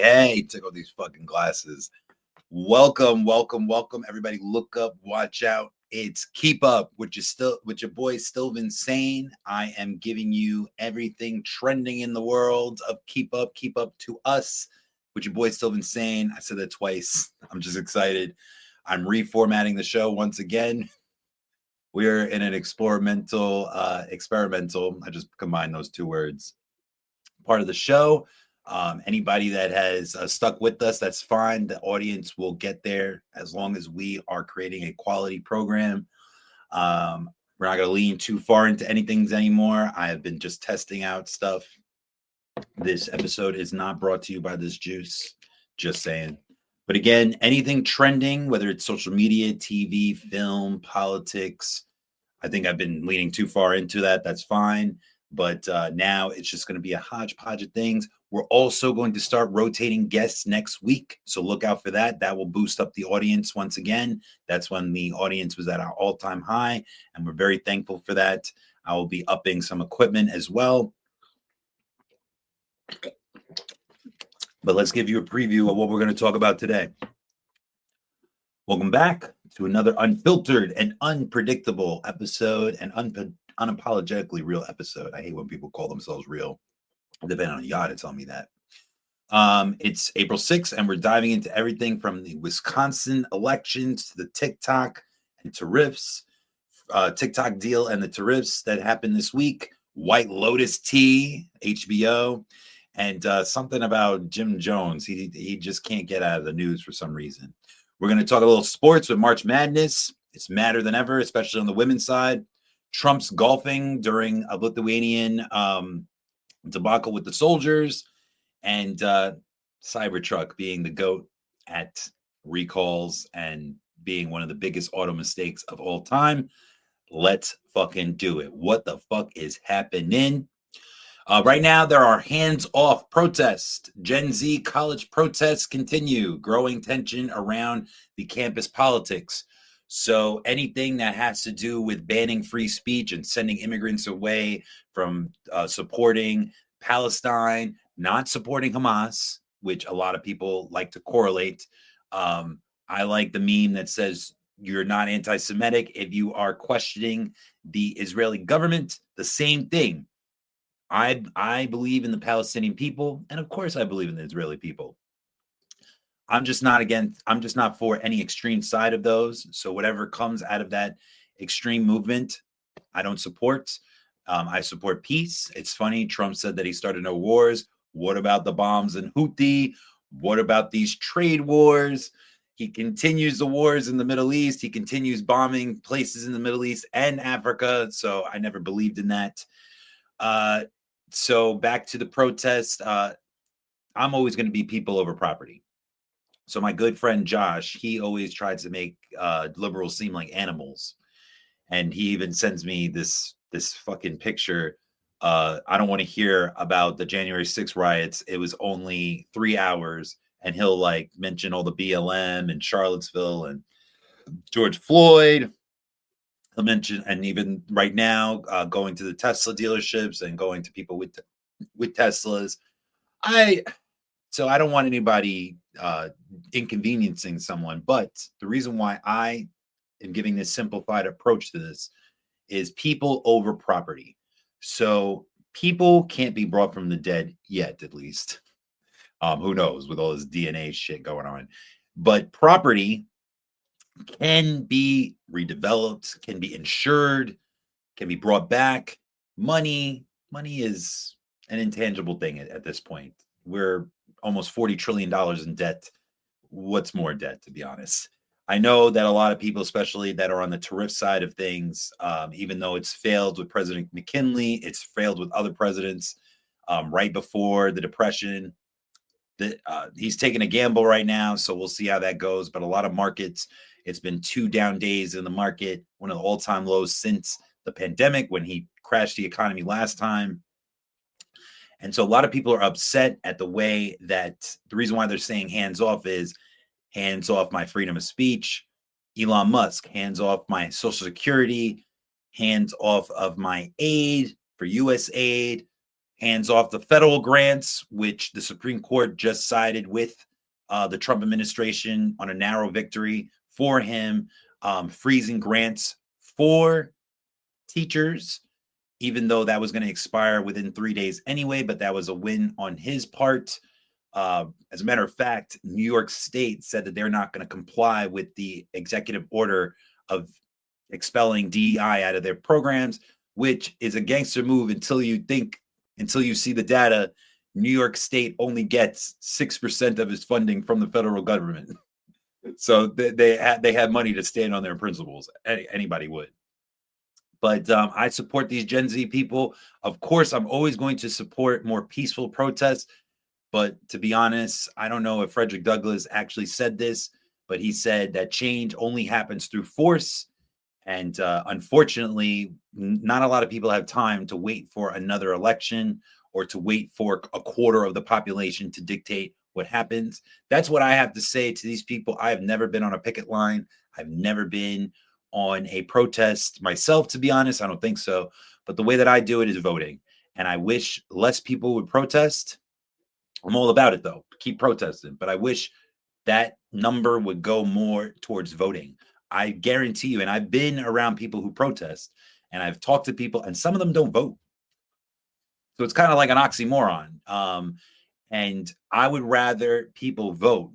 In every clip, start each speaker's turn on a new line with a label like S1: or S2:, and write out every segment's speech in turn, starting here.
S1: Hey, take off these fucking glasses. Welcome, everybody. Look up, watch out. It's Keep Up, which is still with your boy Stilvin Sane. I am giving you everything trending in the world of Keep Up to us with your boy Stilvin Sane. I said that twice. I'm just excited. I'm reformatting the show once again. We're in an experimental. I just combined those two words. Part of the show. Anybody that has stuck with us, that's fine. The audience will get there as long as we are creating a quality program. We're not going to lean too far into anything anymore. I have been just testing out stuff. This episode is not brought to you by this juice. Just saying. But again, anything trending, whether it's social media, TV, film, politics, I think I've been leaning too far into that. That's fine. But now it's just going to be a hodgepodge of things. We're also going to start rotating guests next week. So look out for that. That will boost up the audience once again. That's when the audience was at our all-time high. And we're very thankful for that. I will be upping some equipment as well. But let's give you a preview of what we're going to talk about today. Welcome back to another unfiltered and unpredictable episode and unapologetically real episode. I hate when people call themselves real. Depending on y'all to tell me that. It's April 6th, and we're diving into everything from the Wisconsin elections to the TikTok and tariffs, TikTok deal and the tariffs that happened this week, White Lotus tea, HBO, and something about Jim Jones. He just can't get out of the news for some reason. We're going to talk a little sports with March Madness. It's madder than ever, especially on the women's side. Trump's golfing during a Lithuanian debacle with the soldiers, and Cybertruck being the GOAT at recalls and being one of the biggest auto mistakes of all time. Let's fucking do it. What the fuck is happening? Right now, there are hands-off protests. Gen Z college protests continue, growing tension around the campus politics. So anything that has to do with banning free speech and sending immigrants away from supporting Palestine, not supporting Hamas, which a lot of people like to correlate. I like the meme that says you're not anti-Semitic if you are questioning the Israeli government. The same thing. I believe in the Palestinian people, and of course I believe in the Israeli people. I'm just not for any extreme side of those. So whatever comes out of that extreme movement, I don't support. I support peace. It's funny. Trump said that he started no wars. What about the bombs in Houthi? What about these trade wars? He continues the wars in the Middle East. He continues bombing places in the Middle East and Africa. So I never believed in that. So back to the protest. I'm always going to be people over property. So my good friend Josh, he always tries to make liberals seem like animals, and he even sends me this fucking picture. I don't want to hear about the January 6th riots. It was only 3 hours, and he'll like mention all the BLM and Charlottesville and George Floyd. He'll mention, and even right now, going to the Tesla dealerships and going to people with Teslas. So I don't want anybody inconveniencing someone, but the reason why I am giving this simplified approach to this is people over property. So people can't be brought from the dead yet, at least. Who knows with all this DNA shit going on. But property can be redeveloped, can be insured, can be brought back. Money is an intangible thing at this point. We're almost $40 trillion in debt. What's more debt, to be honest? I know that a lot of people, especially that are on the tariff side of things, even though it's failed with President McKinley, it's failed with other presidents right before the Depression. He's taking a gamble right now, so we'll see how that goes. But a lot of markets, it's been 2 down days in the market, one of the all-time lows since the pandemic when he crashed the economy last time. And so a lot of people are upset at the way that the reason why they're saying hands off is hands off my freedom of speech. Elon Musk, hands off my Social Security, hands off of my aid for USAID. hands off the federal grants, which the Supreme Court just sided with the Trump administration on a narrow victory for him, freezing grants for teachers, even though that was going to expire within 3 days anyway, but that was a win on his part. As a matter of fact, New York State said that they're not going to comply with the executive order of expelling DEI out of their programs, which is a gangster move until you see the data. New York State only gets 6% of its funding from the federal government. So they have money to stand on their principles. Anybody would. But I support these Gen Z people. Of course, I'm always going to support more peaceful protests. But to be honest, I don't know if Frederick Douglass actually said this, but he said that change only happens through force. And unfortunately, not a lot of people have time to wait for another election or to wait for a quarter of the population to dictate what happens. That's what I have to say to these people. I have never been on a picket line. I've never been on a protest myself, to be honest. I don't think so. But the way that I do it is voting. And I wish less people would protest. I'm all about it, though. Keep protesting. But I wish that number would go more towards voting. I guarantee you, and I've been around people who protest, and I've talked to people, and some of them don't vote. So it's kind of like an oxymoron. And I would rather people vote.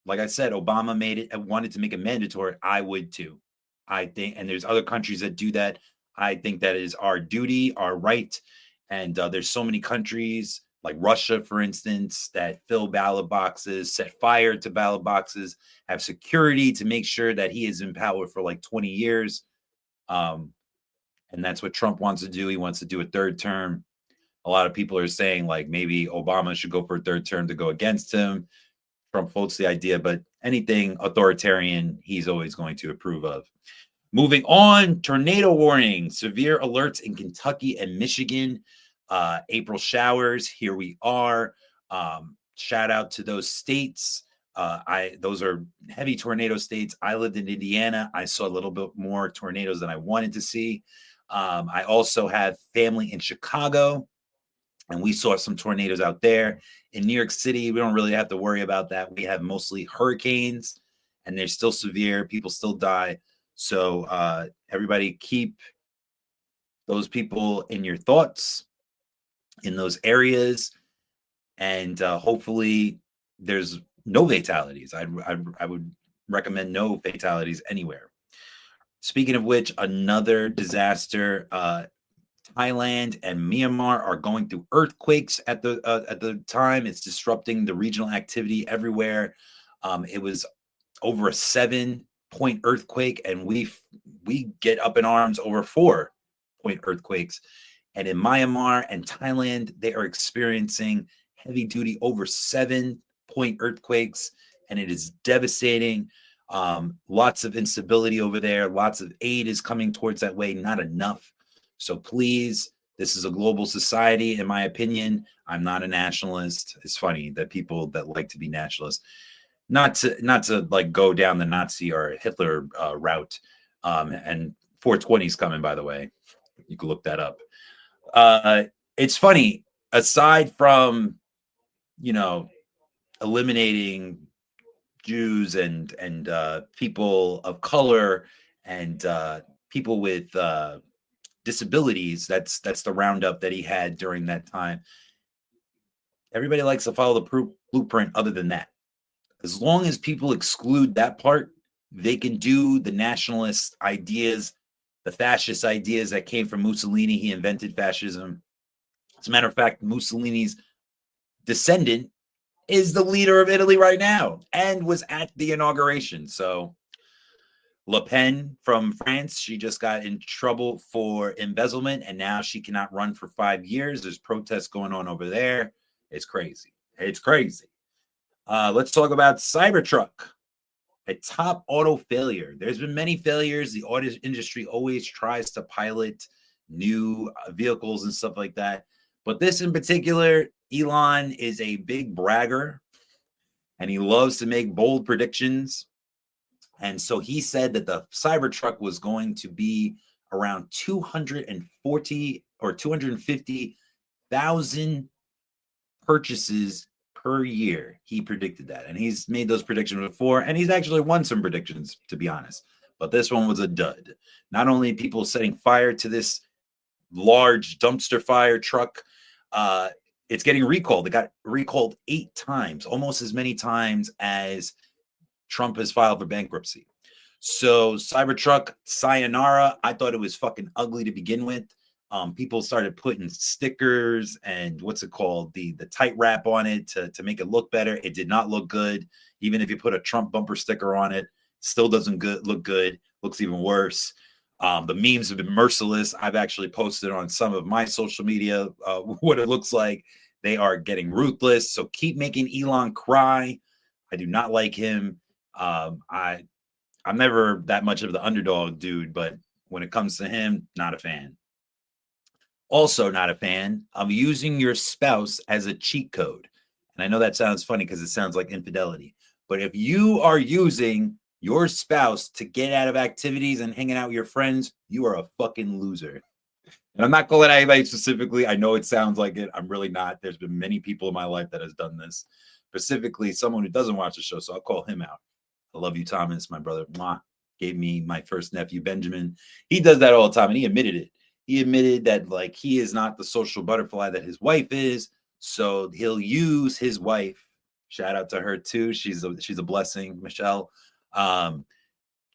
S1: Like I said, Obama wanted to make it mandatory. I would too. I think, and there's other countries that do that. I think that is our duty, our right. And there's so many countries like Russia, for instance, that fill ballot boxes, set fire to ballot boxes, have security to make sure that he is in power for like 20 years. And that's what Trump wants to do. He wants to do a third term. A lot of people are saying like maybe Obama should go for a third term to go against him. Trump floats the idea, but anything authoritarian, he's always going to approve of. Moving on, tornado warning, severe alerts in Kentucky and Michigan. April showers, here we are. Shout out to those states. Those are heavy tornado states. I lived in Indiana. I saw a little bit more tornadoes than I wanted to see. I also have family in Chicago, and we saw some tornadoes out there. In New York City, we don't really have to worry about that. We have mostly hurricanes, and they're still severe. People still die. So everybody keep those people in your thoughts in those areas, and hopefully there's no fatalities. I would recommend no fatalities anywhere. Speaking of which, another disaster. Thailand and Myanmar are going through earthquakes at the time. It's disrupting the regional activity everywhere. It was over a 7-point earthquake, and we get up in arms over 4-point earthquakes. And in Myanmar and Thailand, they are experiencing heavy duty over 7-point earthquakes, and it is devastating. Lots of instability over there. Lots of aid is coming towards that way. Not enough. So please, this is a global society, in my opinion. I'm not a nationalist. It's funny that people that like to be nationalists, not to like go down the Nazi or Hitler route. And 420 is coming, by the way. You can look that up. It's funny, aside from, eliminating Jews and people of color and people with disabilities, that's the roundup that he had during that time. Everybody likes to follow the blueprint other than that. As long as people exclude that part, they can do the nationalist ideas, the fascist ideas that came from Mussolini. He invented fascism. As a matter of fact, Mussolini's descendant is the leader of Italy right now and was at the inauguration. So Le Pen from France, she just got in trouble for embezzlement, and now she cannot run for 5 years. There's protests going on over there. It's crazy. It's crazy. Let's talk about Cybertruck, a top auto failure. There's been many failures. The auto industry always tries to pilot new vehicles and stuff like that. But this in particular, Elon is a big bragger, and he loves to make bold predictions. And so he said that the Cybertruck was going to be around 240 or 250 1,000 purchases per year. He predicted that. And he's made those predictions before. And he's actually won some predictions, to be honest. But this one was a dud. Not only people setting fire to this large dumpster fire truck, it's getting recalled. It got recalled 8 times, almost as many times as Trump has filed for bankruptcy. So Cybertruck, sayonara. I thought it was fucking ugly to begin with. People started putting stickers and what's it called, the tight wrap on it to make it look better. It did not look good. Even if you put a Trump bumper sticker on it, still doesn't look good. Looks even worse. The memes have been merciless. I've actually posted on some of my social media what it looks like. They are getting ruthless. So keep making Elon cry. I do not like him. I'm never that much of the underdog dude, but when it comes to him, not a fan. Also, not a fan of using your spouse as a cheat code. And I know that sounds funny because it sounds like infidelity. But if you are using your spouse to get out of activities and hanging out with your friends, you are a fucking loser. And I'm not calling anybody specifically. I know it sounds like it. I'm really not. There's been many people in my life that has done this. Specifically, someone who doesn't watch the show, so I'll call him out. I love you, Thomas, my brother. Mwah. Gave me my first nephew, Benjamin. He does that all the time, and he admitted it. He admitted that, like, he is not the social butterfly that his wife is, so he'll use his wife. Shout out to her too. She's a blessing, Michelle.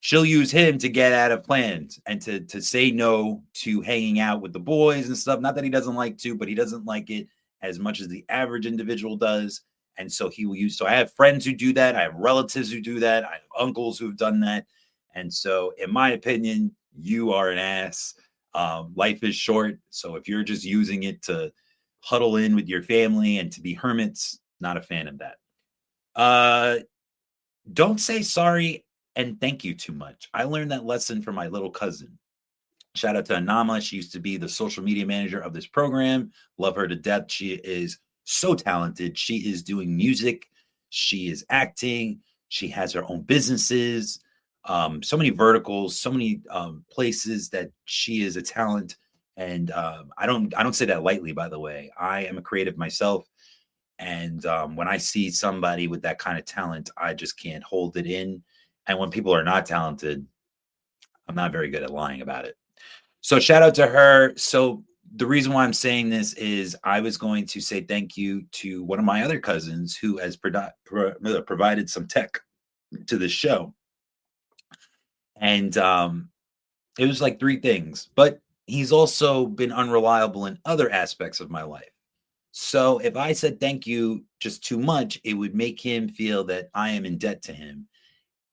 S1: She'll use him to get out of plans and to say no to hanging out with the boys and stuff. Not that he doesn't like to, but he doesn't like it as much as the average individual does. And so he will use. So I have friends who do that. I have relatives who do that. I have uncles who've done that. And so, in my opinion, you are an ass. Life is short. So if you're just using it to huddle in with your family and to be hermits, not a fan of that. Don't say sorry and thank you too much. I learned that lesson from my little cousin. Shout out to Anama. She used to be the social media manager of this program. Love her to death. She is so talented. She is doing music. She is acting. She has her own businesses. So many verticals, so many places that she is a talent. And I don't say that lightly, by the way. I am a creative myself. And when I see somebody with that kind of talent, I just can't hold it in. And when people are not talented, I'm not very good at lying about it. So shout out to her. So the reason why I'm saying this is I was going to say thank you to one of my other cousins who has provided some tech to the show. And it was like 3 things, but he's also been unreliable in other aspects of my life. So if I said thank you just too much, it would make him feel that I am in debt to him.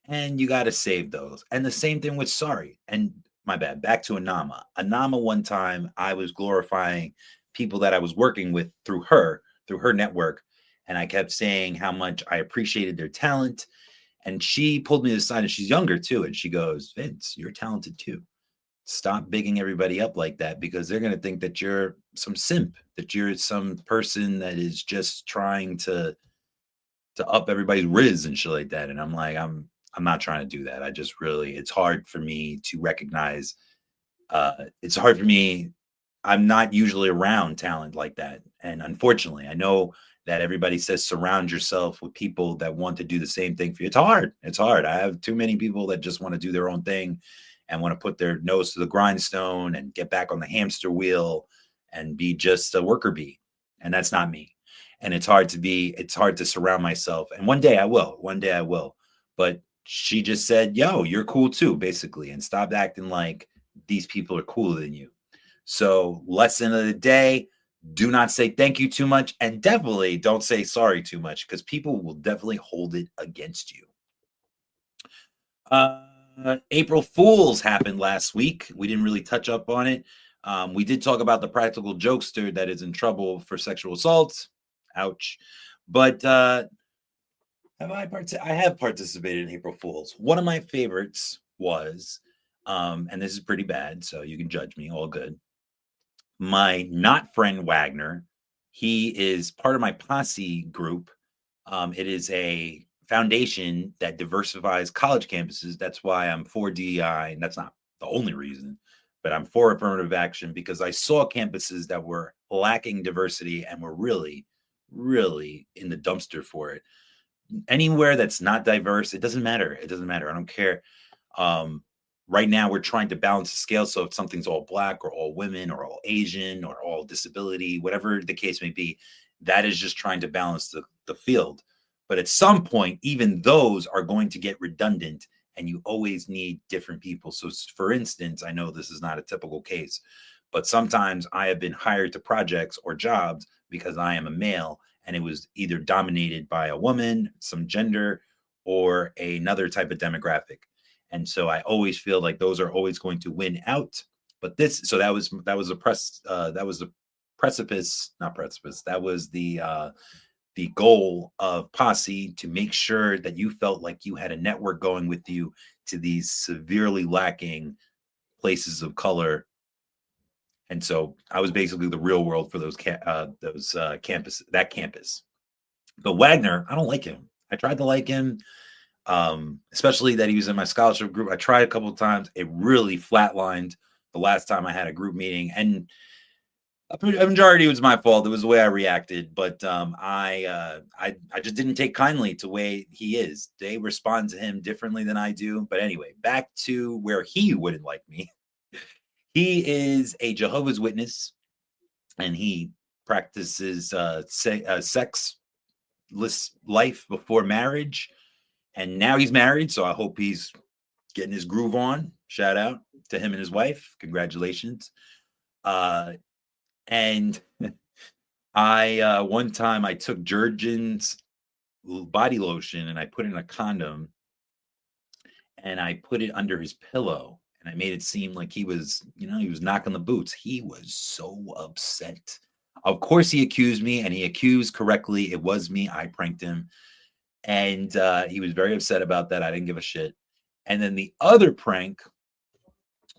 S1: And you got to save those. And the same thing with sorry. And my bad, back to Anama. Anama, one time I was glorifying people that I was working with through her network. And I kept saying how much I appreciated their talent. And she pulled me to the side, and she's younger too. And she goes, Vince, you're talented too. Stop bigging everybody up like that, because they're going to think that you're some simp, that you're some person that is just trying to up everybody's riz and shit like that. And I'm like, I'm not trying to do that. I just really, it's hard for me to recognize. It's hard for me. I'm not usually around talent like that. And unfortunately, I know that everybody says surround yourself with people that want to do the same thing for you. It's hard. It's hard. I have too many people that just want to do their own thing and want to put their nose to the grindstone and get back on the hamster wheel and be just a worker bee. And that's not me. And it's hard to surround myself. And one day I will. But she just said, yo, you're cool too, basically. And stop acting like these people are cooler than you. So lesson of the day, do not say thank you too much, and definitely don't say sorry too much, because people will definitely hold it against you. April Fools happened last week. We didn't really touch up on it. We did talk about the practical jokester that is in trouble for sexual assault. Ouch. But I have participated in April Fools. One of my favorites was, and this is pretty bad, so you can judge me, all good. My not friend Wagner, he is part of my posse group. It is a foundation that diversifies college campuses. That's why I'm for DEI, and that's not the only reason, but I'm for affirmative action because I saw campuses that were lacking diversity, and we're really, really in the dumpster for it. Anywhere that's not diverse, it doesn't matter. It doesn't matter. I don't care. Right now, we're trying to balance the scale. So if something's all Black or all women or all Asian or all disability, whatever the case may be, that is just trying to balance the field. But at some point, even those are going to get redundant, and you always need different people. So, for instance, I know this is not a typical case, but sometimes I have been hired to projects or jobs because I am a male, and it was either dominated by a woman, some gender, or another type of demographic. And so I always feel like those are always going to win out. But that was the precipice, not precipice. That was the goal of Posse, to make sure that you felt like you had a network going with you to these severely lacking places of color. And so I was basically the real world for that campus. But Wagner, I don't like him. I tried to like him, especially that he was in my scholarship group. I tried a couple of times. It really flatlined the last time I had a group meeting, and a majority was my fault. It was the way I reacted, but I just didn't take kindly to the way he is. They respond to him differently than I do. But anyway, back to where he wouldn't like me. He is a Jehovah's Witness, and he practices sexless life before marriage. And now he's married, so I hope he's getting his groove on. Shout out to him and his wife. Congratulations. And I one time I took Jergens body lotion and I put it in a condom, and I put it under his pillow, and I made it seem like he was knocking the boots. He was so upset. Of course, he accused me, and he accused correctly. It was me. I pranked him. And he was very upset about that. I didn't give a shit. And then the other prank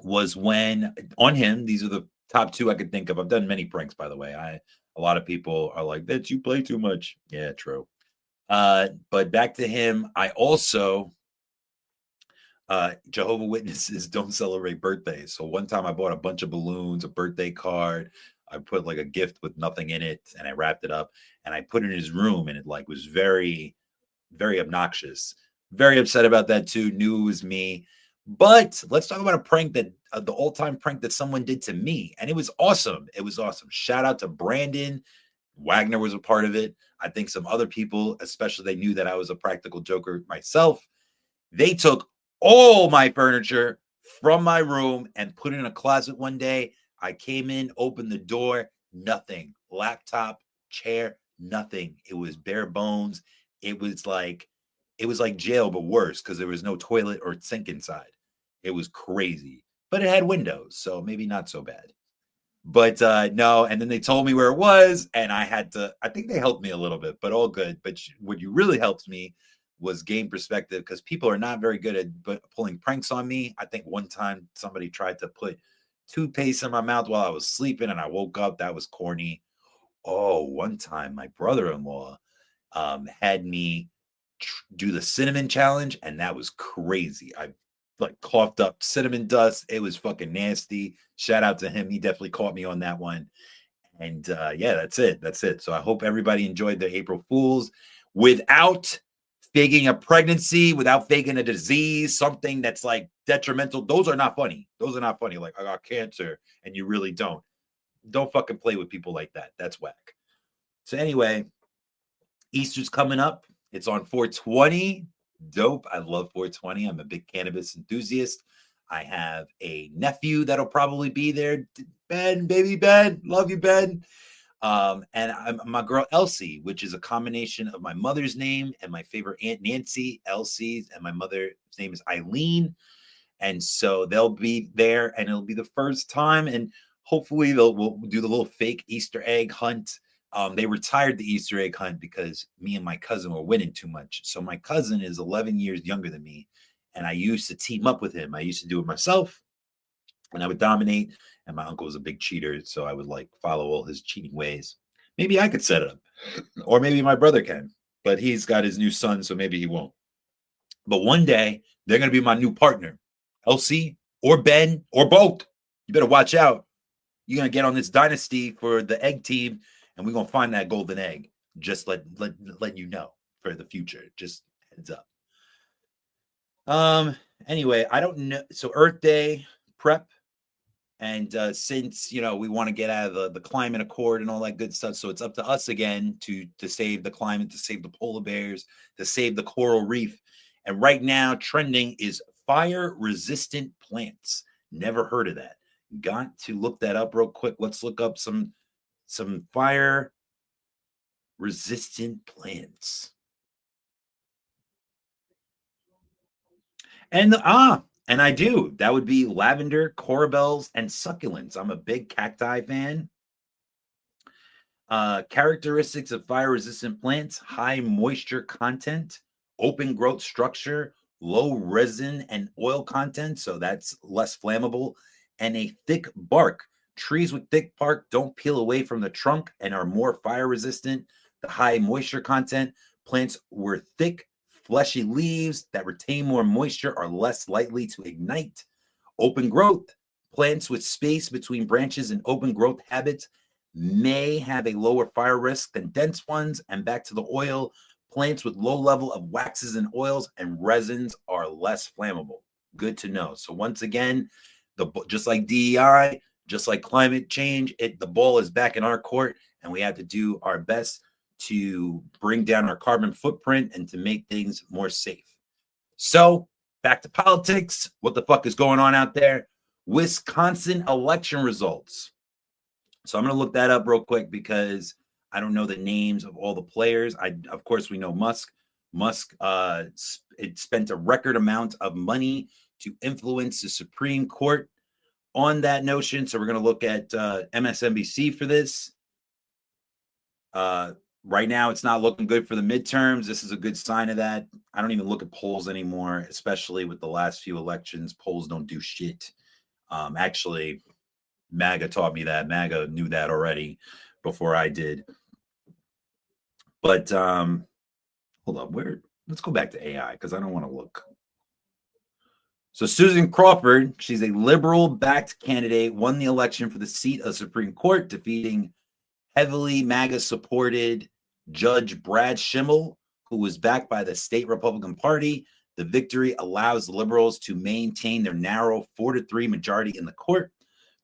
S1: was when on him, these are the top two I could think of. I've done many pranks, by the way. A lot of people are like, that you play too much. Yeah, true. But back to him, I also Jehovah Witnesses don't celebrate birthdays. So one time I bought a bunch of balloons, a birthday card. I put like a gift with nothing in it, and I wrapped it up, and I put it in his room, and it like was very, very obnoxious. Very upset about that too. Knew it was me. But let's talk about a prank that the all-time prank that someone did to me, and it was awesome. It was awesome. Shout out to Brandon. Wagner was a part of it. I think some other people, especially, they knew that I was a practical joker myself. They took all my furniture from my room and put it in a closet one day. I came in, opened the door, nothing. Laptop, chair, nothing. It was bare bones. It was like jail, but worse, because there was no toilet or sink inside. It was crazy, but it had windows, so maybe not so bad. But no, and then they told me where it was, and I think they helped me a little bit, but all good. But what you really helped me was gain perspective, because people are not very good at pulling pranks on me. I think one time somebody tried to put toothpaste in my mouth while I was sleeping, and I woke up. That was corny. Oh, one time my brother-in-law had me do the cinnamon challenge, and that was crazy. I like coughed up cinnamon dust. It was fucking nasty. Shout out to him. He definitely caught me on that one. And yeah, that's it. So I hope everybody enjoyed the April Fools without faking a pregnancy, without faking a disease, something that's like detrimental. Those are not funny. Like, I got cancer and you really don't. Don't fucking play with people like that. That's whack. So anyway, Easter's coming up. It's on 420. Dope. I love 420. I'm a big cannabis enthusiast. I have a nephew that'll probably be there. Ben, baby Ben. Love you, Ben. And I'm my girl Elsie, which is a combination of my mother's name and my favorite Aunt Nancy. Elsie's, and my mother's name is Eileen. And so they'll be there, and it'll be the first time. And hopefully we'll do the little fake Easter egg hunt. They retired the Easter egg hunt because me and my cousin were winning too much. So my cousin is 11 years younger than me, and I used to team up with him. I used to do it myself, and I would dominate. And my uncle was a big cheater, so I would like follow all his cheating ways. Maybe I could set it up, or maybe my brother can, but he's got his new son, so maybe he won't. But one day they're going to be my new partner, Elsie or Ben or both. You better watch out. You're going to get on this dynasty for the egg team, and we're going to find that golden egg. Just let you know for the future. Just heads up. Anyway, I don't know. So Earth Day prep. And since, we want to get out of the climate accord and all that good stuff, so it's up to us again to save the climate, to save the polar bears, to save the coral reef. And right now, trending is fire-resistant plants. Never heard of that. Got to look that up real quick. Let's look up some fire-resistant plants. And I do. That would be lavender, corbels, and succulents. I'm a big cacti fan. Characteristics of fire-resistant plants: high moisture content, open growth structure, low resin and oil content, so that's less flammable, and a thick bark. Trees with thick bark don't peel away from the trunk and are more fire-resistant. The high moisture content plants were thick, fleshy leaves that retain more moisture are less likely to ignite. Open growth. Plants with space between branches and open growth habits may have a lower fire risk than dense ones. And back to the oil. Plants with low level of waxes and oils and resins are less flammable. Good to know. So once again, just like DEI, just like climate change, the ball is back in our court, and we have to do our best to bring down our carbon footprint and to make things more safe. So back to politics. What the fuck is going on out there? Wisconsin election results. So I'm going to look that up real quick because I don't know the names of all the players. Of course, we know Musk. Musk it spent a record amount of money to influence the Supreme Court on that notion. So we're going to look at MSNBC for this. Right now, it's not looking good for the midterms. This is a good sign of that. I don't even look at polls anymore, especially with the last few elections. Polls don't do shit. Actually, MAGA taught me that. MAGA knew that already before I did. But hold on. Let's go back to AI because I don't want to look. So Susan Crawford, she's a liberal-backed candidate, won the election for the seat of Supreme Court, defeating heavily MAGA-supported Judge Brad Schimmel, who was backed by the state Republican Party. The victory allows the liberals to maintain their narrow 4-3 majority in the court.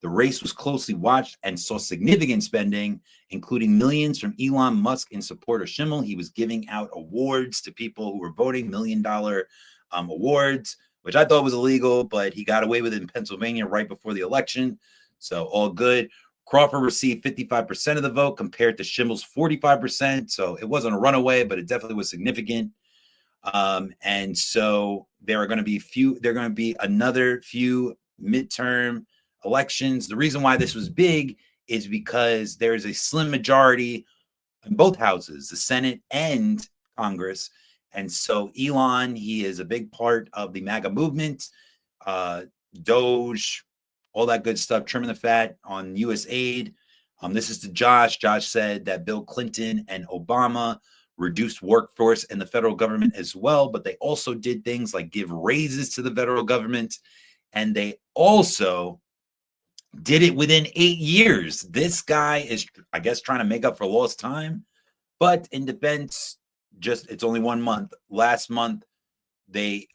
S1: The race was closely watched and saw significant spending, including millions from Elon Musk in support of Schimmel. He was giving out awards to people who were voting, $1 million awards, which I thought was illegal, but he got away with it in Pennsylvania right before the election. So all good. Crawford received 55% of the vote compared to Schimmel's 45%. So it wasn't a runaway, but it definitely was significant. And so there are going to be another few midterm elections. The reason why this was big is because there is a slim majority in both houses, the Senate and Congress. And so Elon, he is a big part of the MAGA movement, Doge, all that good stuff, trimming the fat on U.S. aid. This is to Josh. Josh said that Bill Clinton and Obama reduced workforce in the federal government as well, but they also did things like give raises to the federal government, and they also did it within 8 years. This guy is, I guess, trying to make up for lost time, but in defense, it's only 1 month. Last month, they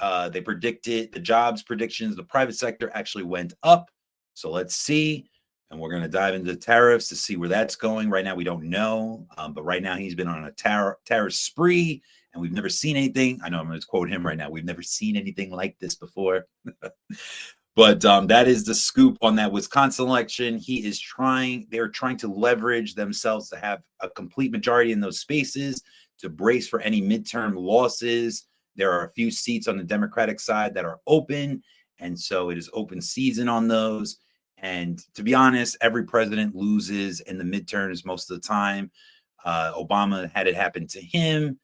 S1: predicted the jobs predictions. The private sector actually went up. So let's see. And we're going to dive into tariffs to see where that's going. Right now, we don't know. But right now, he's been on a tariff spree, and we've never seen anything. I know I'm going to quote him right now. We've never seen anything like this before. But that is the scoop on that Wisconsin election. They're trying to leverage themselves to have a complete majority in those spaces to brace for any midterm losses. There are a few seats on the Democratic side that are open. And so it is open season on those. And to be honest, every president loses in the midterms most of the time. Obama had it happen to him.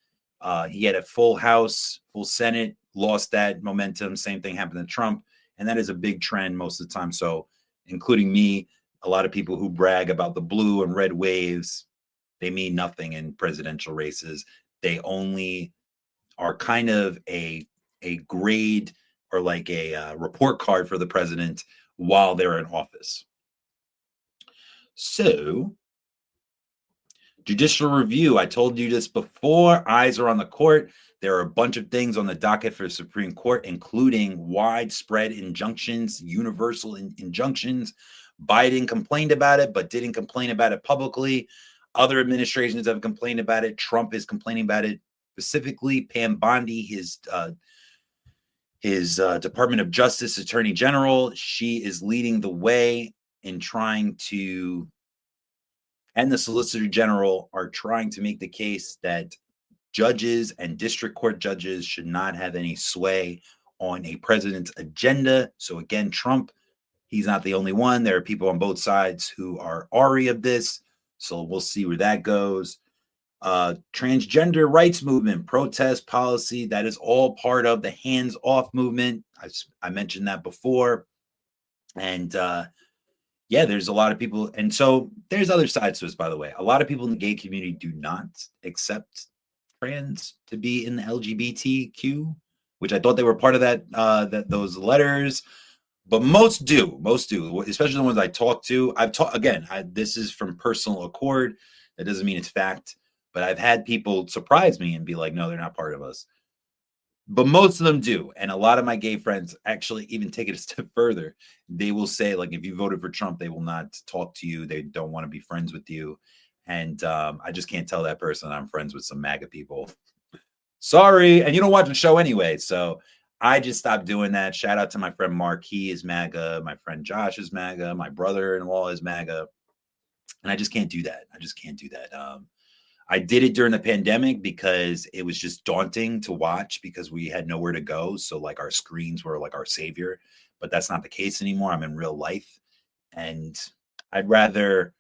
S1: He had a full House, full Senate, lost that momentum. Same thing happened to Trump. And that is a big trend most of the time. So including me, a lot of people who brag about the blue and red waves, they mean nothing in presidential races. They only are kind of a grade or like a report card for the president while they're in office. So, judicial review. I told you this before. Eyes are on the court. There are a bunch of things on the docket for the Supreme Court, including widespread injunctions, universal injunctions. Biden complained about it, but didn't complain about it publicly. Other administrations have complained about it. Trump is complaining about it specifically. Pam Bondi, his Department of Justice Attorney General, she is leading the way in trying to, and the Solicitor General are trying to make the case that judges and district court judges should not have any sway on a president's agenda. So again, Trump, he's not the only one. There are people on both sides who are ary of this. So we'll see where that goes. Transgender rights movement, protest policy, that is all part of the hands-off movement. I mentioned that before. And yeah, there's a lot of people. And so there's other sides to this, by the way. A lot of people in the gay community do not accept trans to be in the LGBTQ, which I thought they were part of that those letters. But most do, especially the ones I talk to. This is from personal accord. That doesn't mean it's fact. But I've had people surprise me and be like, no, they're not part of us. But most of them do. And a lot of my gay friends actually even take it a step further. They will say, like, if you voted for Trump, they will not talk to you. They don't want to be friends with you. And I just can't tell that person I'm friends with some MAGA people. Sorry. And you don't watch the show anyway. So I just stopped doing that. Shout out to my friend Mark. He is MAGA. My friend Josh is MAGA. My brother-in-law is MAGA. And I just can't do that. I did it during the pandemic because it was just daunting to watch because we had nowhere to go. So like our screens were like our savior, but that's not the case anymore. I'm in real life. And I'd rather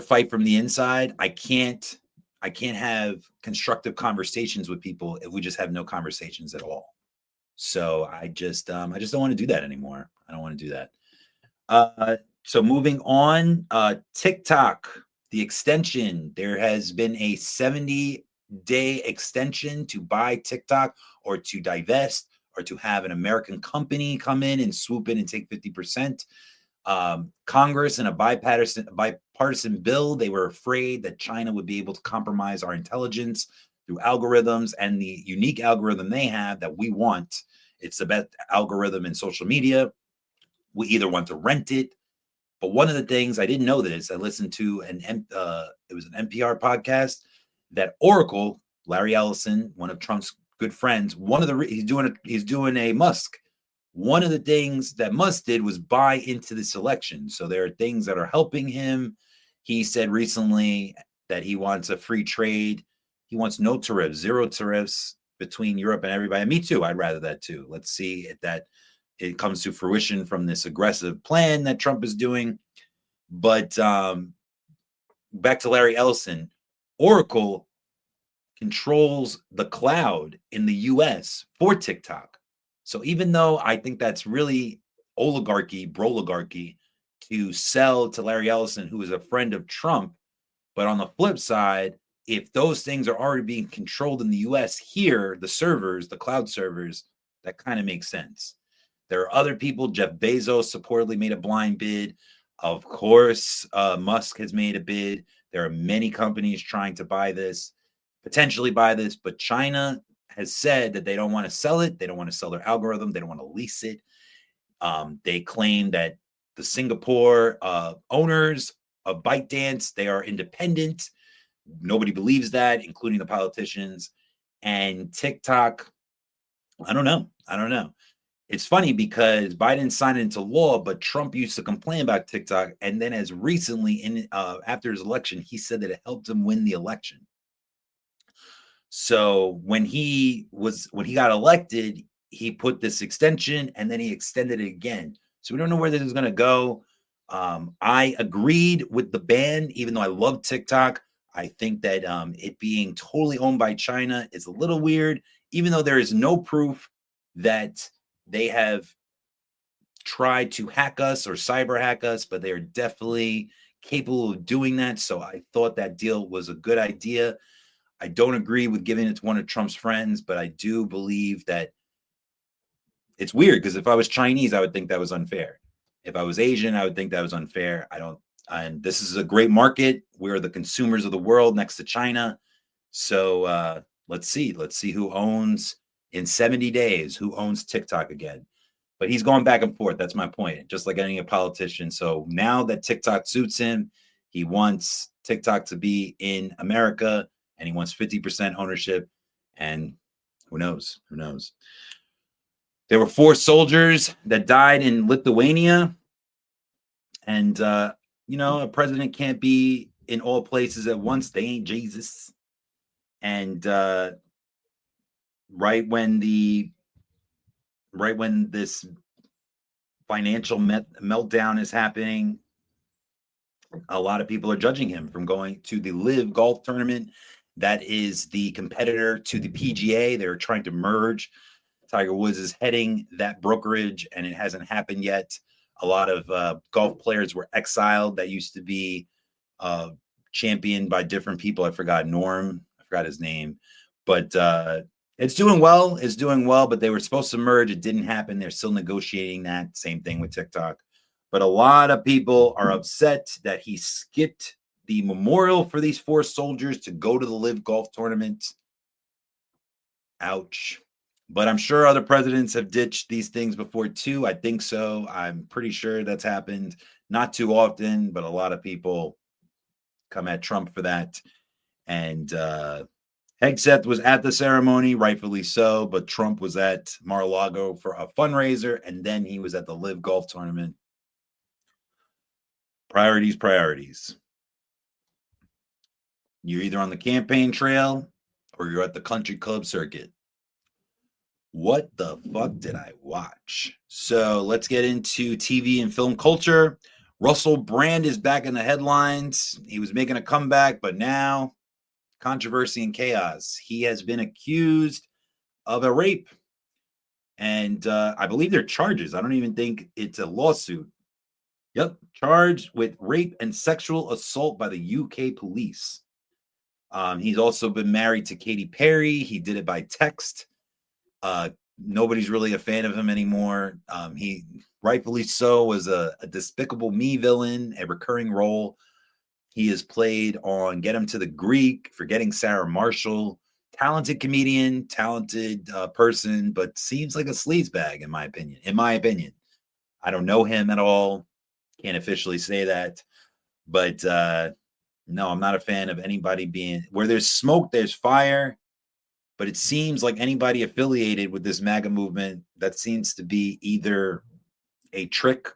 S1: fight from the inside. I can't have constructive conversations with people if we just have no conversations at all. So I just don't want to do that anymore. I don't want to do that. So moving on, TikTok, the extension, there has been a 70-day extension to buy TikTok or to divest or to have an American company come in and swoop in and take 50%. Congress, in a bipartisan bill, they were afraid that China would be able to compromise our intelligence through algorithms, and the unique algorithm they have that we want. It's the best algorithm in social media. We either want to rent it. But one of the things I didn't know this, I listened to it was an NPR podcast that Oracle, Larry Ellison, one of Trump's good friends, he's doing a Musk. One of the things that Musk did was buy into this election. So there are things that are helping him. He said recently that he wants a free trade. He wants no tariffs, zero tariffs between Europe and everybody. And me too. I'd rather that too. Let's see if that it comes to fruition from this aggressive plan that Trump is doing. But back to Larry Ellison, Oracle controls the cloud in the US for TikTok. So even though I think that's really broligarchy to sell to Larry Ellison, who is a friend of Trump, but on the flip side, if those things are already being controlled in the US here, the cloud servers, that kind of makes sense. There are other people. Jeff Bezos supposedly made a blind bid. Of course, Musk has made a bid. There are many companies trying to potentially buy this, but China has said that they don't want to sell it. They don't want to sell their algorithm. They don't want to lease it. They claim that the Singapore owners of ByteDance, they are independent. Nobody believes that, including the politicians. And TikTok, I don't know. It's funny because Biden signed it into law, but Trump used to complain about TikTok. And then as recently after his election, he said that it helped him win the election. So when he got elected, he put this extension and then he extended it again. So we don't know where this is going to go. I agreed with the ban, even though I love TikTok. I think that it being totally owned by China is a little weird, even though there is no proof that they have tried to hack us or cyber hack us, but they are definitely capable of doing that. So I thought that deal was a good idea. I don't agree with giving it to one of Trump's friends, but I do believe that it's weird because if I was Chinese, I would think that was unfair. If I was Asian, I would think that was unfair. And this is a great market. We're the consumers of the world next to China. So let's see who owns in 70 days, who owns TikTok again. But he's going back and forth. That's my point. Just like any politician. So now that TikTok suits him, he wants TikTok to be in America, and he wants 50% ownership. And who knows? Who knows? There were 4 soldiers that died in Lithuania. And, a president can't be in all places at once. They ain't Jesus. And right when this financial meltdown is happening, a lot of people are judging him from going to the Live Golf Tournament. That is the competitor to the PGA. They're trying to merge. Tiger Woods is heading that brokerage, and it hasn't happened yet. A lot of golf players were exiled that used to be championed by different people. I forgot his name, but it's doing well. It's doing well, but they were supposed to merge. It didn't happen. They're still negotiating that. Same thing with TikTok. But a lot of people are upset that he skipped the memorial for these 4 soldiers to go to the Live Golf Tournament. Ouch. But I'm sure other presidents have ditched these things before too. I think so. I'm pretty sure that's happened. Not too often, but a lot of people come at Trump for that. And Hegseth was at the ceremony, rightfully so, but Trump was at Mar-a-Lago for a fundraiser, and then he was at the Live Golf Tournament. Priorities. You're either on the campaign trail or you're at the country club circuit. What the fuck did I watch? So let's get into TV and film culture. Russell Brand is back in the headlines. He was making a comeback, but now controversy and chaos. He has been accused of a rape. And I believe they're charges. I don't even think it's a lawsuit. Yep, charged with rape and sexual assault by the UK police. He's also been married to Katy Perry. He did it by text. Nobody's really a fan of him anymore. He rightfully so was a Despicable Me villain, a recurring role. He has played on Get Him to the Greek, Forgetting Sarah Marshall. Talented comedian, talented person, but seems like a sleazebag in my opinion. I don't know him at all. Can't officially say that. But no, I'm not a fan of anybody being where there's smoke, there's fire. But it seems like anybody affiliated with this MAGA movement, that seems to be either a trick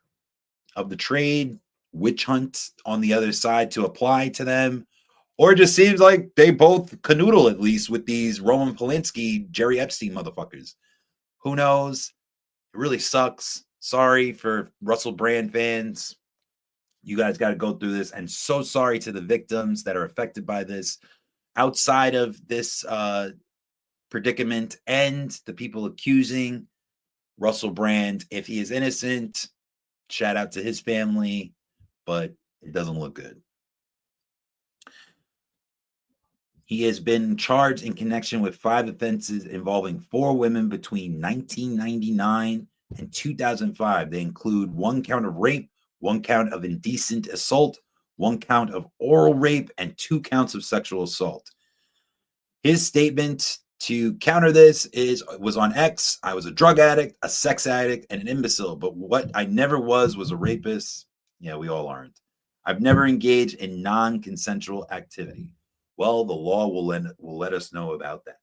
S1: of the trade, witch hunt on the other side to apply to them, or it just seems like they both canoodle at least with these Roman Polanski, Jerry Epstein motherfuckers. Who knows? It really sucks. Sorry for Russell Brand fans. You guys got to go through this, and so sorry to the victims that are affected by this. Outside of this predicament and the people accusing Russell Brand, if he is innocent, shout out to his family, but it doesn't look good. He has been charged in connection with 5 offenses involving 4 women between 1999 and 2005. They include 1 count of rape, 1 count of indecent assault, 1 count of oral rape, and 2 counts of sexual assault. His statement to counter this was on X. I was a drug addict, a sex addict, and an imbecile. But what I never was a rapist. Yeah, we all aren't. I've never engaged in non-consensual activity. Well, the law will let us know about that.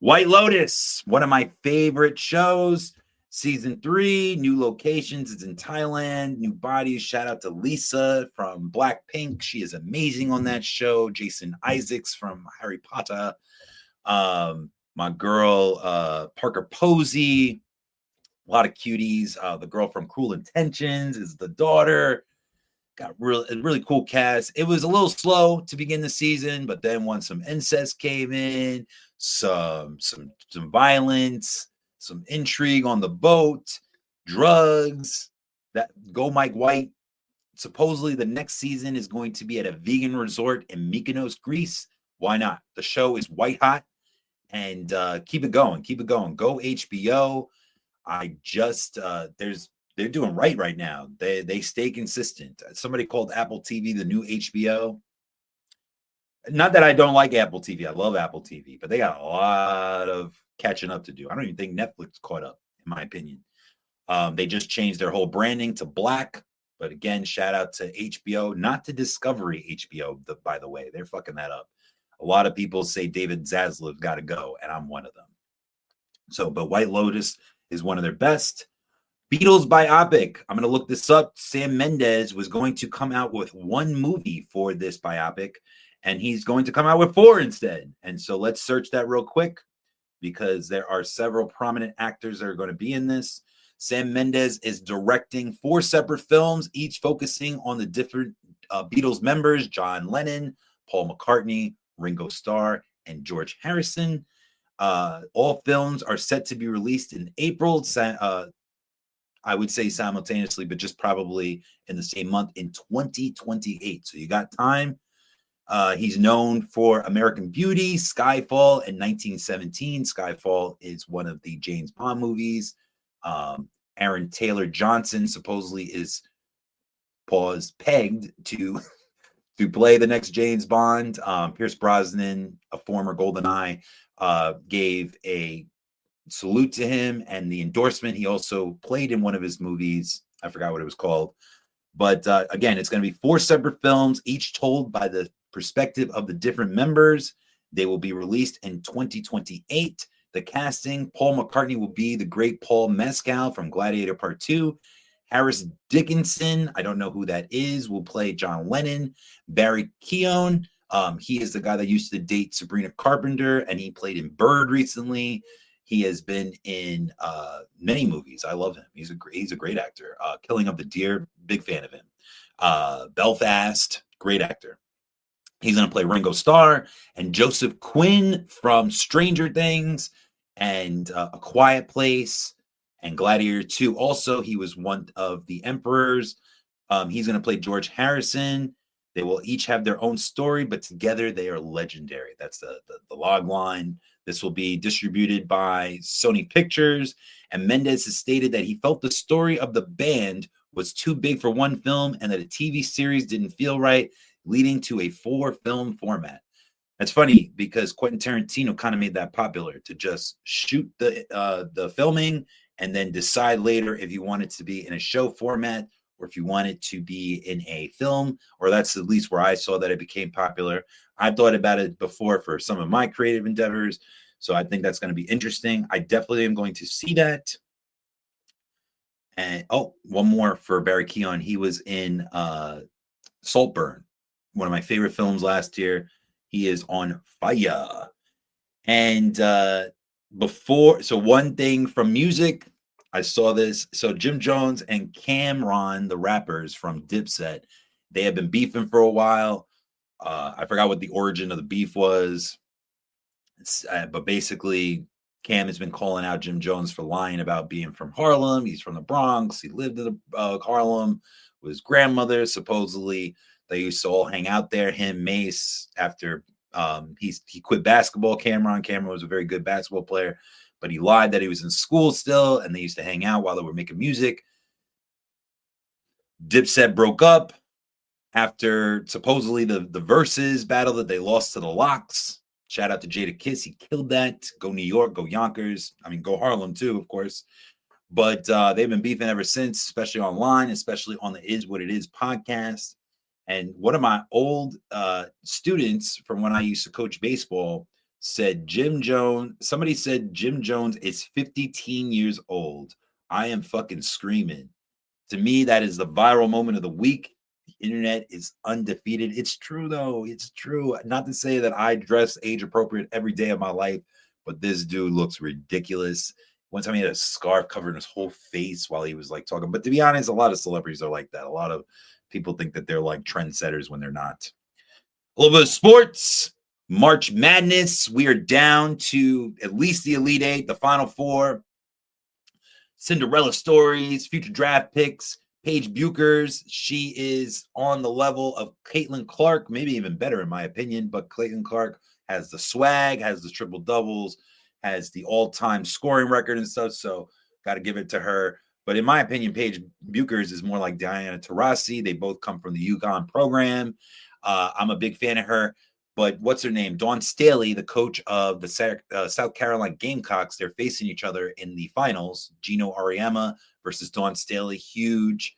S1: White Lotus, one of my favorite shows. Season 3, new locations. It's in Thailand. New bodies. Shout out to Lisa from Blackpink. She is amazing on that show. Jason Isaacs from Harry Potter. My girl Parker Posey, a lot of cuties. The girl from Cruel Intentions is the daughter. Got really cool cast. It was a little slow to begin the season, but then once some incest came in, some violence, some intrigue on the boat, drugs. That Go Mike White. Supposedly the next season is going to be at a vegan resort in Mykonos, Greece. Why not? The show is white hot. And keep it going. Go HBO. I just there's they're doing right now. They stay consistent. Somebody called Apple TV the new HBO. Not that I don't like Apple TV. I love Apple TV, but they got a lot of catching up to do. I don't even think Netflix caught up, in my opinion. They just changed their whole branding to black. But again, shout out to HBO, not to Discovery HBO, by the way. They're fucking that up. A lot of people say David Zaslav's got to go, and I'm one of them. So, but White Lotus is one of their best. Beatles biopic. I'm going to look this up. Sam Mendes was going to come out with one movie for this biopic, and he's going to come out with 4 instead. And so let's search that real quick because there are several prominent actors that are going to be in this. Sam Mendes is directing 4 separate films, each focusing on the different Beatles members: John Lennon, Paul McCartney, Ringo Starr, and George Harrison. All films are set to be released in April. I would say simultaneously, but just probably in the same month in 2028. So you got time. He's known for American Beauty, Skyfall, and 1917. Skyfall is one of the James Bond movies. Aaron Taylor Johnson supposedly is pegged to play the next James Bond. Pierce Brosnan, a former GoldenEye, gave a salute to him and the endorsement. He also played in one of his movies. I forgot what it was called. But again, it's going to be 4 separate films, each told by the perspective of the different members. They will be released in 2028. The casting: Paul McCartney will be the great Paul Mescal from Gladiator Part 2. Harris Dickinson, I don't know who that is, will play John Lennon. Barry Keoghan, he is the guy that used to date Sabrina Carpenter, and he played in Bird recently. He has been in many movies. I love him. He's a great actor. Killing of the Deer, big fan of him. Belfast, great actor. He's going to play Ringo Starr and Joseph Quinn from Stranger Things and A Quiet Place and Gladiator 2. Also, he was one of the emperors. He's going to play George Harrison. They will each have their own story, but together they are legendary. That's the log line. This will be distributed by Sony Pictures. And Mendes has stated that he felt the story of the band was too big for one film and that a TV series didn't feel right, leading to a 4-film format. That's funny because Quentin Tarantino kind of made that popular, to just shoot the filming and then decide later if you want it to be in a show format or if you want it to be in a film, or that's at least where I saw that it became popular. I've thought about it before for some of my creative endeavors, so I think that's going to be interesting. I definitely am going to see that. And one more for Barry Keoghan. He was in Saltburn, one of my favorite films last year. He is on fire. And one thing from music, I saw this. So Jim Jones and Cam'ron, the rappers from Dipset, they have been beefing for a while. I forgot what the origin of the beef was. But basically, Cam has been calling out Jim Jones for lying about being from Harlem. He's from the Bronx. He lived in Harlem with his grandmother. Supposedly, they used to all hang out there. Him, Mace, after he quit basketball. Cameron was a very good basketball player, but he lied that he was in school still, and they used to hang out while they were making music. Dipset broke up after supposedly the Versus battle that they lost to the Locks. Shout out to Jadakiss. He killed that. Go New York, go Yonkers. I mean, go Harlem too, of course. But they've been beefing ever since, especially online, especially on the Is What It Is podcast. And one of my old students from when I used to coach baseball said somebody said Jim Jones is 15 years old. I am fucking screaming. To me, that is the viral moment of the week. The internet is undefeated. It's true, though. It's true. Not to say that I dress age appropriate every day of my life, but this dude looks ridiculous. One time he had a scarf covering his whole face while he was like talking. But to be honest, a lot of celebrities are like that. A lot of people think that they're like trendsetters when they're not. A little bit of sports. March Madness. We are down to at least the Elite Eight, the Final Four. Cinderella stories, future draft picks. Paige Buchers, she is on the level of Caitlin Clark, maybe even better in my opinion, but Caitlin Clark has the swag, has the triple doubles, has the all-time scoring record and stuff, so got to give it to her. But in my opinion, Paige Buchers is more like Diana Taurasi. They both come from the UConn program. I'm a big fan of her. But what's her name? Dawn Staley, the coach of the South Carolina Gamecocks, they're facing each other in the finals. Gino Auriemma versus Dawn Staley, huge.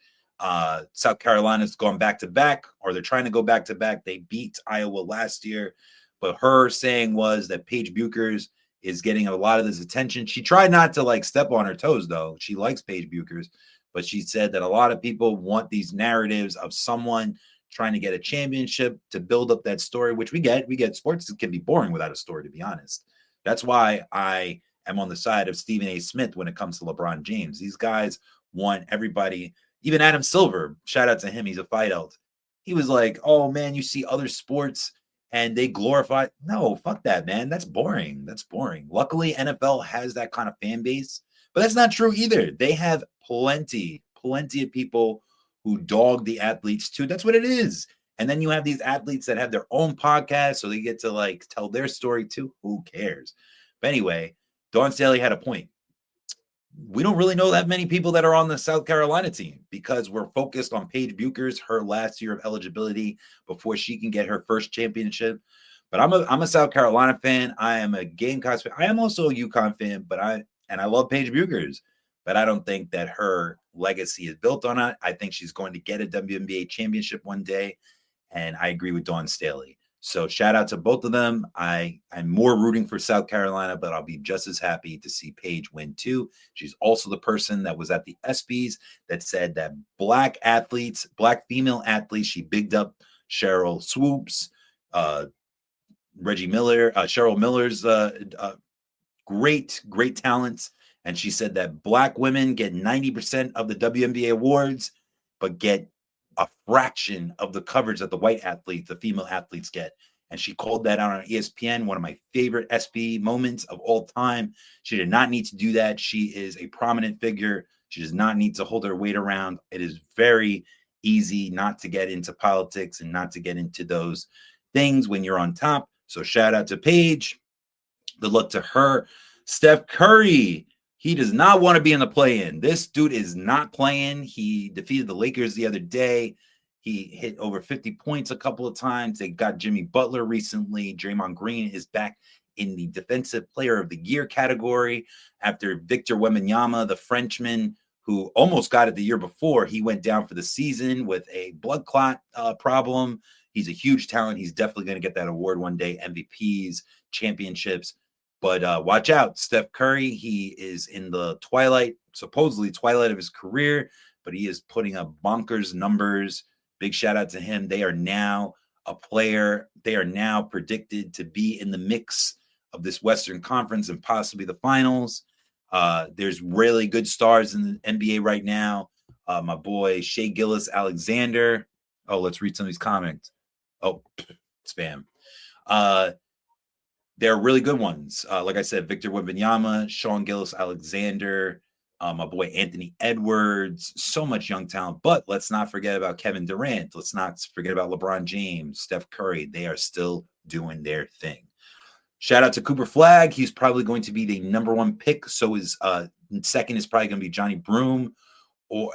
S1: South Carolina's gone back-to-back, or they're trying to go back-to-back. They beat Iowa last year. But her saying was that Paige Buchers is getting a lot of this attention. She tried not to like step on her toes, though. She likes Paige Buchers, but she said that a lot of people want these narratives of someone trying to get a championship to build up that story, which we get. We get sports can be boring without a story, to be honest. That's why I am on the side of Stephen A. Smith when it comes to LeBron James. These guys want everybody, even Adam Silver, shout out to him, he's a fight out. He was like, oh man, you see other sports and they glorify. No, fuck that, man. That's boring. That's boring. Luckily, NFL has that kind of fan base, but that's not true either. They have plenty of people who dog the athletes too. That's what it is. And then you have these athletes that have their own podcast, so they get to like tell their story too. Who cares? But anyway, Dawn Staley had a point. We don't really know that many people that are on the South Carolina team because we're focused on Paige Buchers, her last year of eligibility before she can get her first championship. But I'm a South Carolina fan. I am a Gamecocks fan. I am also a UConn fan, but I love Paige Buchers, but I don't think that her legacy is built on it. I think she's going to get a WNBA championship one day, and I agree with Dawn Staley. So shout out to both of them. I'm more rooting for South Carolina, but I'll be just as happy to see Paige win too. She's also the person that was at the ESPYs that said that black female athletes, she bigged up Cheryl Swoops, Reggie Miller, Cheryl Miller's great talents. And she said that black women get 90% of the WNBA awards, but get a fraction of the coverage that the white athletes, the female athletes get. And she called that out on ESPN, one of my favorite SB moments of all time. She did not need to do that. She is a prominent figure. She does not need to hold her weight around. It is very easy not to get into politics and not to get into those things when you're on top. So shout out to Paige. Good luck to her. Steph Curry, he does not want to be in the play-in. This dude is not playing. He defeated the Lakers the other day. He hit over 50 points a couple of times. They got Jimmy Butler recently. Draymond Green is back in the Defensive Player of the Year category after Victor Wembanyama, the Frenchman, who almost got it the year before. He went down for the season with a blood clot problem. He's a huge talent. He's definitely going to get that award one day, MVPs, championships. But watch out, Steph Curry. He is in the supposedly twilight of his career, but he is putting up bonkers numbers. Big shout out to him. They are now a player. They are now predicted to be in the mix of this Western Conference and possibly the finals. There's really good stars in the NBA right now. My boy, Shea Gilgeous-Alexander. Oh, let's read some of these comments. Oh, spam. They're really good ones. Like I said, Victor Wembanyama, Sean Gilgeous-Alexander, my boy Anthony Edwards, so much young talent. But let's not forget about Kevin Durant. Let's not forget about LeBron James, Steph Curry. They are still doing their thing. Shout out to Cooper Flagg. He's probably going to be the number one pick. So his second is probably going to be Johnny Broome.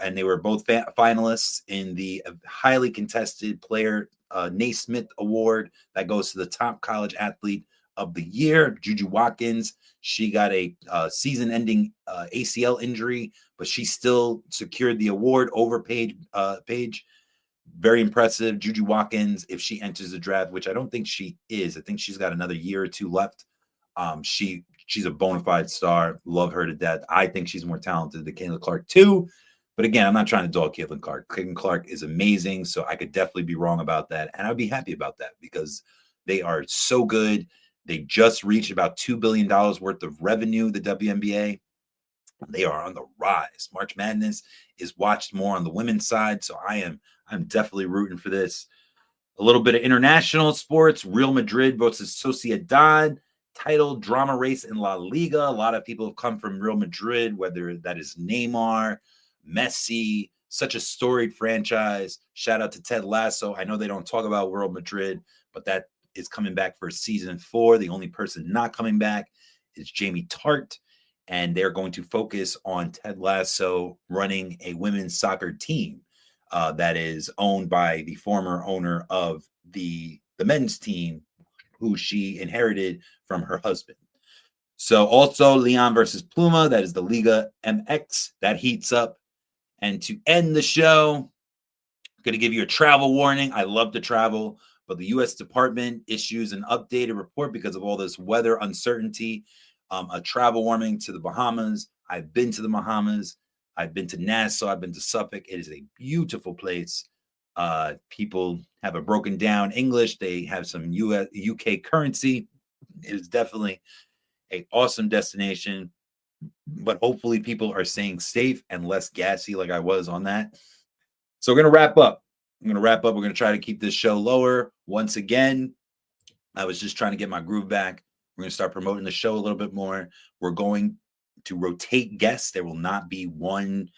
S1: And they were both finalists in the highly contested player Naismith Award that goes to the top college athlete of the year. Juju Watkins, she got a season-ending ACL injury, but she still secured the award over Paige. Very impressive. Juju Watkins, if she enters the draft, which I don't think she is. I think she's got another year or two left. She's a bona fide star. Love her to death. I think she's more talented than Caitlin Clark too. But again, I'm not trying to dog Caitlin Clark. Caitlin Clark is amazing, so I could definitely be wrong about that. And I'd be happy about that because they are so good. They just reached about $2 billion worth of revenue, the WNBA. They are on the rise. March Madness is watched more on the women's side, so I'm definitely rooting for this. A little bit of international sports. Real Madrid versus Sociedad. Title drama race in La Liga. A lot of people have come from Real Madrid, whether that is Neymar, Messi, such a storied franchise. Shout out to Ted Lasso. I know they don't talk about Real Madrid, but that is coming back for season 4. The only person not coming back is Jamie Tart. and they're going to focus on Ted Lasso running a women's soccer team that is owned by the former owner of the men's team, who she inherited from her husband. So also Leon versus Pluma, that is the Liga MX, that heats up. And to end the show, I'm going to give you a travel warning. I love to travel, but the U.S. Department issues an updated report because of all this weather uncertainty. A travel warning to the Bahamas. I've been to the Bahamas. I've been to Nassau. I've been to Suffolk. It is a beautiful place. People have a broken down English. They have some UK currency. It is definitely an awesome destination, but hopefully people are staying safe and less gassy like I was on that. So we're going to wrap up. We're going to try to keep this show lower. Once again, I was just trying to get my groove back. We're going to start promoting the show a little bit more. We're going to rotate guests. There will not be one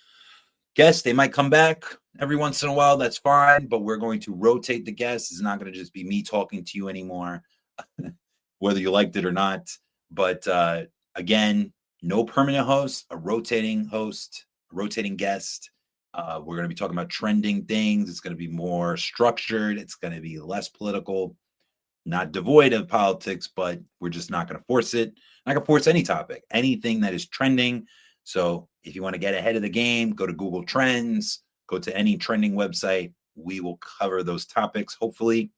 S1: guest. They might come back every once in a while. That's fine, but we're going to rotate the guests. It's not going to just be me talking to you anymore, whether you liked it or not. But again, no permanent host, a rotating host, a rotating guest. We're going to be talking about trending things. It's going to be more structured. It's going to be less political, not devoid of politics, but we're just not going to force it. I'm not going to force any topic, anything that is trending. So if you want to get ahead of the game, go to Google Trends, go to any trending website. We will cover those topics, hopefully.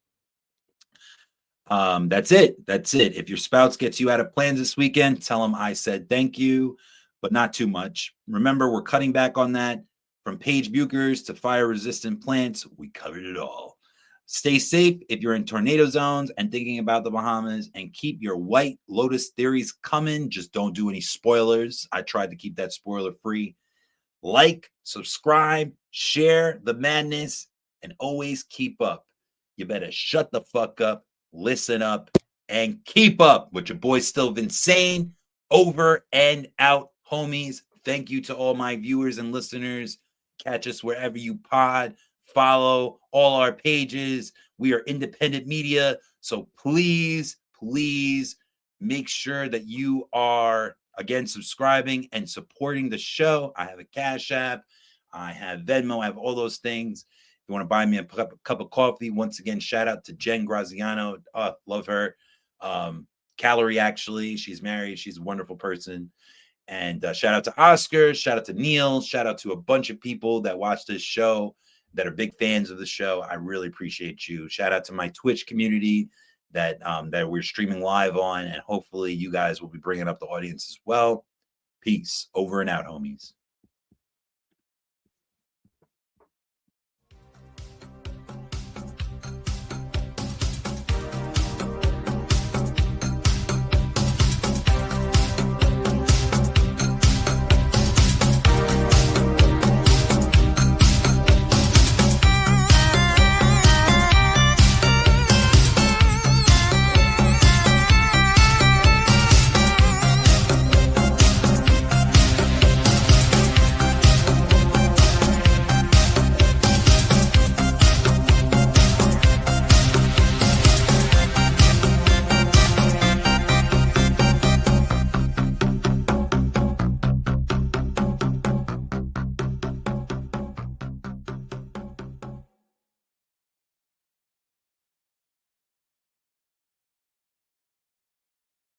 S1: That's it. If your spouse gets you out of plans this weekend, tell them I said thank you, but not too much. Remember, we're cutting back on that. From page bukers to fire-resistant plants, we covered it all. Stay safe if you're in tornado zones and thinking about the Bahamas, and keep your White Lotus theories coming. Just don't do any spoilers. I tried to keep that spoiler-free. Like, subscribe, share the madness, and always keep up. You better shut the fuck up, listen up, and keep up with your boy Still Insane. Over and out, homies. Thank you to all my viewers and listeners. Catch us wherever you pod. Follow all our pages. We are independent media, so please make sure that you are, again, subscribing and supporting the show. I have a Cash App. I have Venmo. I have all those things. If you want to buy me a cup of coffee, once again, shout out to Jen Graziano. Love her. Calorie, actually. She's married. She's a wonderful person. And shout out to Oscar. Shout out to Neil. Shout out to a bunch of people that watch this show, that are big fans of the show. I really appreciate you. Shout out to my Twitch community that we're streaming live on. And hopefully you guys will be bringing up the audience as well. Peace. Over and out, homies.